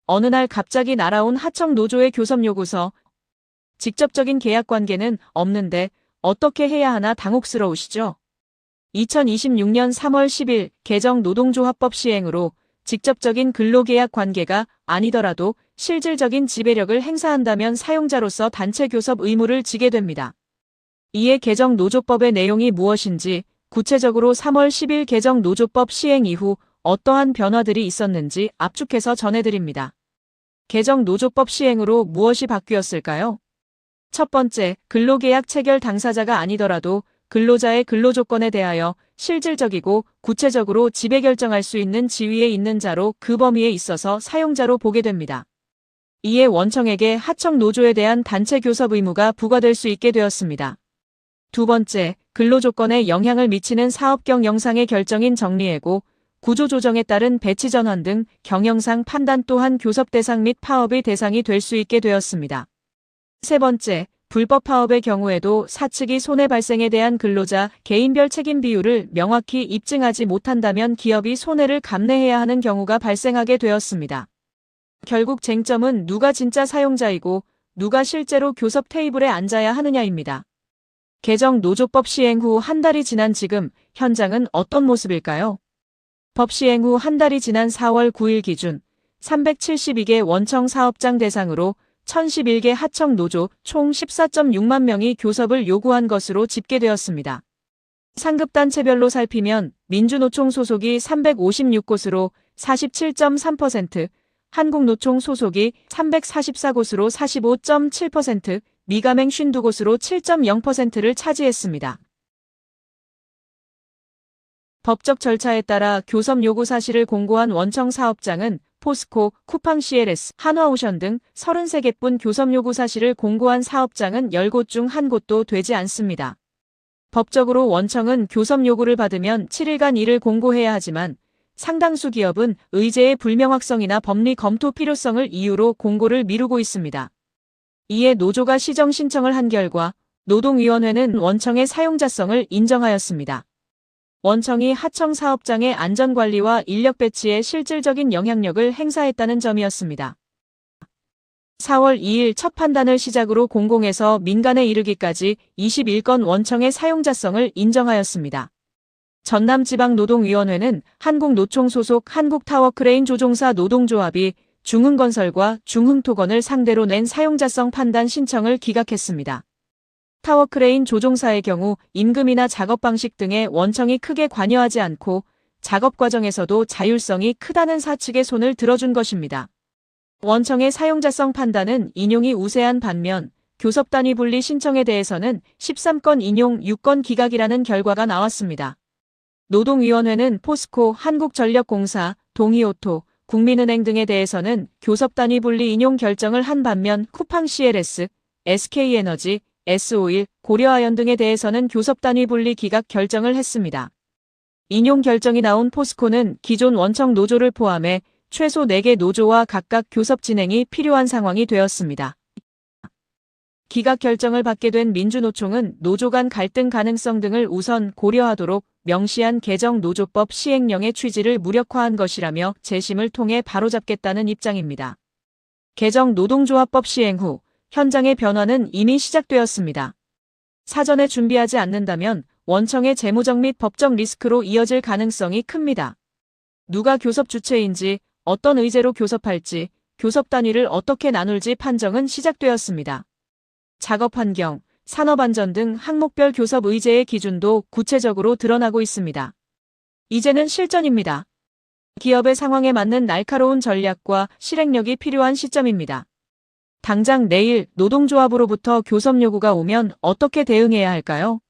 어느 날 갑자기 날아온 하청 노조의 교섭 요구서. 직접적인 계약 관계는 없는데 어떻게 해야 하나 당혹스러우시죠? 2026년 3월 10일 개정 노동조합법 시행으로 직접적인 근로계약 관계가 아니더라도 실질적인 지배력을 행사한다면 사용자로서 단체 교섭 의무를 지게 됩니다. 이에 개정 노조법의 내용이 무엇인지, 구체적으로 3월 10일 개정 노조법 시행 이후 어떠한 변화들이 있었는지 압축해서 전해드립니다. 개정 노조법 시행으로 무엇이 바뀌었을까요? 첫 번째, 근로계약 체결 당사자가 아니더라도 근로자의 근로조건에 대하여 실질적이고 구체적으로 지배 결정할 수 있는 지위에 있는 자로 그 범위에 있어서 사용자로 보게 됩니다. 이에 원청에게 하청 노조에 대한 단체 교섭 의무가 부과될 수 있게 되었습니다. 두 번째, 근로조건에 영향을 미치는 사업 경영상의 결정인 정리해고, 구조조정에 따른 배치 전환 등 경영상 판단 또한 교섭 대상 및 파업의 대상이 될 수 있게 되었습니다. 세 번째, 불법 파업의 경우에도 사측이 손해 발생에 대한 근로자 개인별 책임 비율을 명확히 입증하지 못한다면 기업이 손해를 감내해야 하는 경우가 발생하게 되었습니다. 결국 쟁점은 누가 진짜 사용자이고 누가 실제로 교섭 테이블에 앉아야 하느냐입니다. 개정 노조법 시행 후 한 달이 지난 지금 현장은 어떤 모습일까요? 법 시행 후 한 달이 지난 4월 9일 기준 372개 원청 사업장 대상으로 1011개 하청 노조 총 14.6만 명이 교섭을 요구한 것으로 집계되었습니다. 상급단체별로 살피면 민주노총 소속이 356곳으로 47.3%, 한국노총 소속이 344곳으로 45.7%, 미가맹 52곳으로 7.0%를 차지했습니다. 법적 절차에 따라 교섭 요구 사실을 공고한 원청 사업장은 포스코, 쿠팡 CLS, 한화오션 등 33개뿐 교섭 요구 사실을 공고한 사업장은 10곳 중 1곳도 되지 않습니다. 법적으로 원청은 교섭 요구를 받으면 7일간 이를 공고해야 하지만 상당수 기업은 의제의 불명확성이나 법리 검토 필요성을 이유로 공고를 미루고 있습니다. 이에 노조가 시정 신청을 한 결과 노동위원회는 원청의 사용자성을 인정하였습니다. 원청이 하청 사업장의 안전관리와 인력 배치에 실질적인 영향력을 행사했다는 점이었습니다. 4월 2일 첫 판단을 시작으로 공공에서 민간에 이르기까지 21건 원청의 사용자성을 인정하였습니다. 전남지방노동위원회는 한국노총 소속 한국타워크레인 조종사 노동조합이 중흥건설과 중흥토건을 상대로 낸 사용자성 판단 신청을 기각했습니다. 타워크레인 조종사의 경우 임금이나 작업 방식 등에 원청이 크게 관여하지 않고 작업 과정에서도 자율성이 크다는 사측의 손을 들어준 것입니다. 원청의 사용자성 판단은 인용이 우세한 반면 교섭 단위 분리 신청에 대해서는 13건 인용 6건 기각이라는 결과가 나왔습니다. 노동위원회는 포스코, 한국전력공사, 동이오토, 국민은행 등에 대해서는 교섭 단위 분리 인용 결정을 한 반면 쿠팡 CLS, SK에너지, S-오일, 고려아연 등에 대해서는 교섭 단위 분리 기각 결정을 했습니다. 인용 결정이 나온 포스코는 기존 원청 노조를 포함해 최소 4개 노조와 각각 교섭 진행이 필요한 상황이 되었습니다. 기각 결정을 받게 된 민주노총은 노조 간 갈등 가능성 등을 우선 고려하도록 명시한 개정 노조법 시행령의 취지를 무력화한 것이라며 재심을 통해 바로잡겠다는 입장입니다. 개정 노동조합법 시행 후 현장의 변화는 이미 시작되었습니다. 사전에 준비하지 않는다면 원청의 재무적 및 법적 리스크로 이어질 가능성이 큽니다. 누가 교섭 주체인지, 어떤 의제로 교섭할지, 교섭 단위를 어떻게 나눌지 판정은 시작되었습니다. 작업 환경, 산업 안전 등 항목별 교섭 의제의 기준도 구체적으로 드러나고 있습니다. 이제는 실전입니다. 기업의 상황에 맞는 날카로운 전략과 실행력이 필요한 시점입니다. 당장 내일 노동조합으로부터 교섭 요구가 오면 어떻게 대응해야 할까요?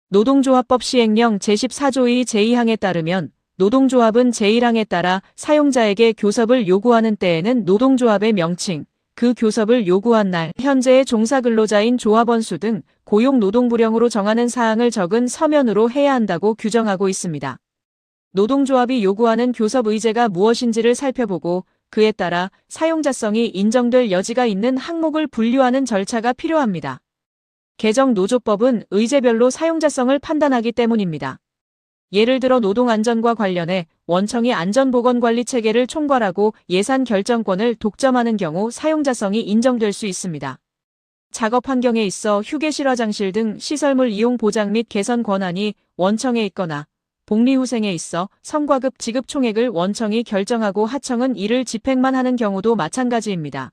노동조합법 시행령 제14조 2 제2항에 따르면 노동조합은 제1항에 따라 사용자에게 교섭을 요구하는 때에는 노동조합의 명칭, 그 교섭을 요구한 날, 현재의 종사근로자인 조합원 수 등 고용노동부령으로 정하는 사항을 적은 서면으로 해야 한다고 규정하고 있습니다. 노동조합이 요구하는 교섭 의제가 무엇인지를 살펴보고 그에 따라 사용자성이 인정될 여지가 있는 항목을 분류하는 절차가 필요합니다. 개정 노조법은 의제별로 사용자성을 판단하기 때문입니다. 예를 들어 노동안전과 관련해 원청이 안전보건관리 체계를 총괄하고 예산 결정권을 독점하는 경우 사용자성이 인정될 수 있습니다. 작업 환경에 있어 휴게실 화장실 등 시설물 이용 보장 및 개선 권한이 원청에 있거나 복리후생에 있어 성과급 지급 총액을 원청이 결정하고 하청은 이를 집행만 하는 경우도 마찬가지입니다.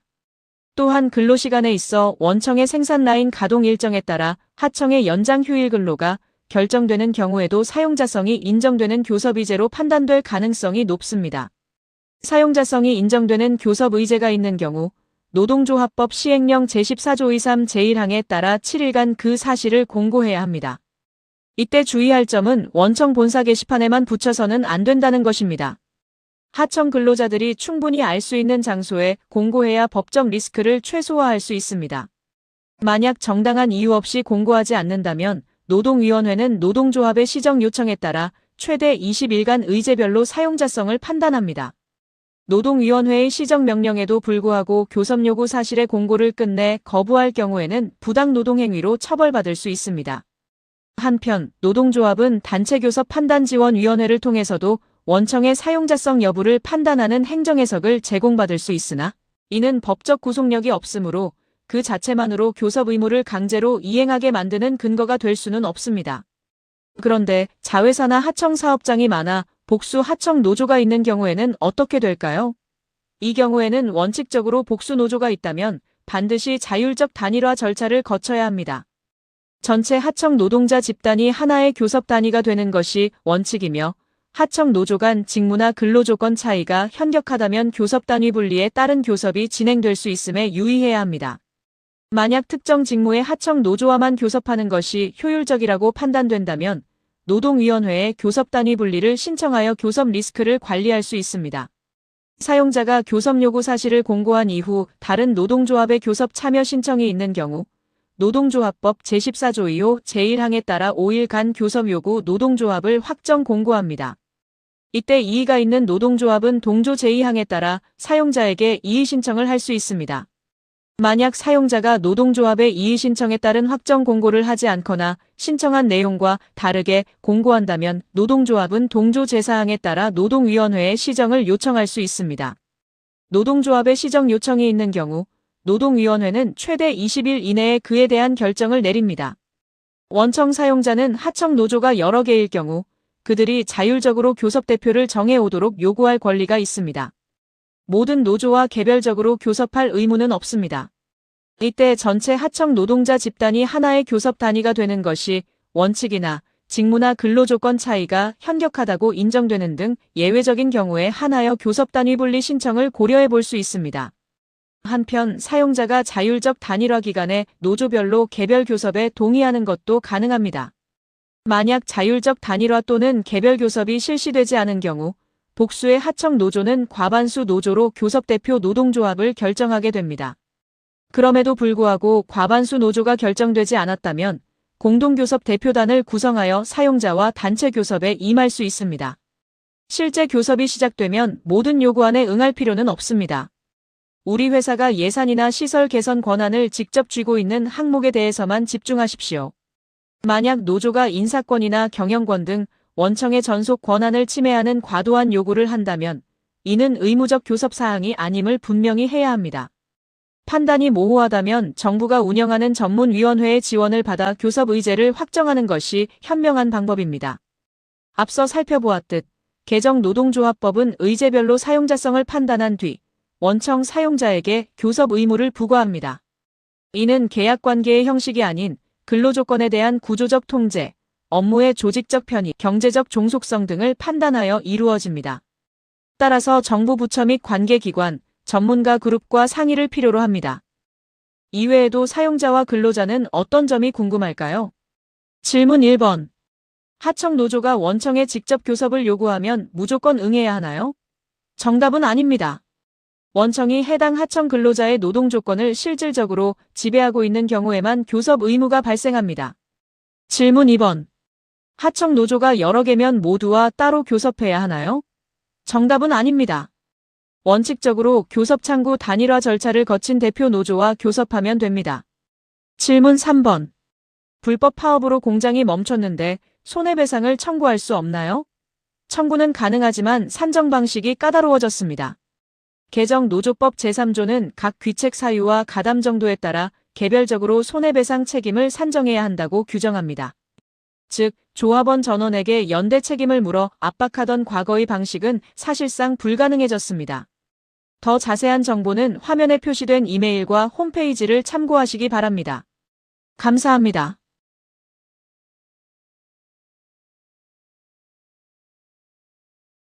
또한 근로시간에 있어 원청의 생산라인 가동 일정에 따라 하청의 연장 휴일 근로가 결정되는 경우에도 사용자성이 인정되는 교섭의제로 판단될 가능성이 높습니다. 사용자성이 인정되는 교섭의제가 있는 경우 노동조합법 시행령 제14조 23 제1항에 따라 7일간 그 사실을 공고해야 합니다. 이때 주의할 점은 원청 본사 게시판에만 붙여서는 안 된다는 것입니다. 하청 근로자들이 충분히 알 수 있는 장소에 공고해야 법적 리스크를 최소화할 수 있습니다. 만약 정당한 이유 없이 공고하지 않는다면 노동위원회는 노동조합의 시정 요청에 따라 최대 20일간 의제별로 사용자성을 판단합니다. 노동위원회의 시정명령에도 불구하고 교섭요구 사실의 공고를 끝내 거부할 경우에는 부당노동행위로 처벌받을 수 있습니다. 한편 노동조합은 단체교섭판단지원위원회를 통해서도 원청의 사용자성 여부를 판단하는 행정해석을 제공받을 수 있으나 이는 법적 구속력이 없으므로 그 자체만으로 교섭 의무를 강제로 이행하게 만드는 근거가 될 수는 없습니다. 그런데 자회사나 하청 사업장이 많아 복수 하청 노조가 있는 경우에는 어떻게 될까요? 이 경우에는 원칙적으로 복수 노조가 있다면 반드시 자율적 단일화 절차를 거쳐야 합니다. 전체 하청 노동자 집단이 하나의 교섭 단위가 되는 것이 원칙이며 하청 노조 간 직무나 근로조건 차이가 현격하다면 교섭 단위 분리에 따른 교섭이 진행될 수 있음에 유의해야 합니다. 만약 특정 직무의 하청 노조와만 교섭하는 것이 효율적이라고 판단된다면 노동위원회에 교섭 단위 분리를 신청하여 교섭 리스크를 관리할 수 있습니다. 사용자가 교섭 요구 사실을 공고한 이후 다른 노동조합의 교섭 참여 신청이 있는 경우 노동조합법 제14조 2호 제1항에 따라 5일간 교섭 요구 노동조합을 확정 공고합니다. 이때 이의가 있는 노동조합은 동조 제2항에 따라 사용자에게 이의 신청을 할 수 있습니다. 만약 사용자가 노동조합의 이의 신청에 따른 확정 공고를 하지 않거나 신청한 내용과 다르게 공고한다면 노동조합은 동조 제4항에 따라 노동위원회에 시정을 요청할 수 있습니다. 노동조합의 시정 요청이 있는 경우 노동위원회는 최대 20일 이내에 그에 대한 결정을 내립니다. 원청 사용자는 하청 노조가 여러 개일 경우 그들이 자율적으로 교섭 대표를 정해오도록 요구할 권리가 있습니다. 모든 노조와 개별적으로 교섭할 의무는 없습니다. 이때 전체 하청 노동자 집단이 하나의 교섭 단위가 되는 것이 원칙이나 직무나 근로조건 차이가 현격하다고 인정되는 등 예외적인 경우에 하나여 교섭 단위 분리 신청을 고려해 볼 수 있습니다. 한편 사용자가 자율적 단일화 기간에 노조별로 개별 교섭에 동의하는 것도 가능합니다. 만약 자율적 단일화 또는 개별 교섭이 실시되지 않은 경우 복수의 하청 노조는 과반수 노조로 교섭 대표 노동조합을 결정하게 됩니다. 그럼에도 불구하고 과반수 노조가 결정되지 않았다면 공동교섭 대표단을 구성하여 사용자와 단체 교섭에 임할 수 있습니다. 실제 교섭이 시작되면 모든 요구안에 응할 필요는 없습니다. 우리 회사가 예산이나 시설 개선 권한을 직접 쥐고 있는 항목에 대해서만 집중하십시오. 만약 노조가 인사권이나 경영권 등 원청의 전속 권한을 침해하는 과도한 요구를 한다면 이는 의무적 교섭 사항이 아님을 분명히 해야 합니다. 판단이 모호하다면 정부가 운영하는 전문위원회의 지원을 받아 교섭 의제를 확정하는 것이 현명한 방법입니다. 앞서 살펴보았듯 개정 노동조합법은 의제별로 사용자성을 판단한 뒤 원청 사용자에게 교섭 의무를 부과합니다. 이는 계약관계의 형식이 아닌 근로조건에 대한 구조적 통제, 업무의 조직적 편의, 경제적 종속성 등을 판단하여 이루어집니다. 따라서 정부 부처 및 관계기관, 전문가 그룹과 상의를 필요로 합니다. 이외에도 사용자와 근로자는 어떤 점이 궁금할까요? 질문 1번. 하청 노조가 원청에 직접 교섭을 요구하면 무조건 응해야 하나요? 정답은 아닙니다. 원청이 해당 하청 근로자의 노동 조건을 실질적으로 지배하고 있는 경우에만 교섭 의무가 발생합니다. 질문 2번. 하청 노조가 여러 개면 모두와 따로 교섭해야 하나요? 정답은 아닙니다. 원칙적으로 교섭 창구 단일화 절차를 거친 대표 노조와 교섭하면 됩니다. 질문 3번. 불법 파업으로 공장이 멈췄는데 손해배상을 청구할 수 없나요? 청구는 가능하지만 산정 방식이 까다로워졌습니다. 개정 노조법 제3조는 각 귀책 사유와 가담 정도에 따라 개별적으로 손해배상 책임을 산정해야 한다고 규정합니다. 즉, 조합원 전원에게 연대 책임을 물어 압박하던 과거의 방식은 사실상 불가능해졌습니다. 더 자세한 정보는 화면에 표시된 이메일과 홈페이지를 참고하시기 바랍니다. 감사합니다.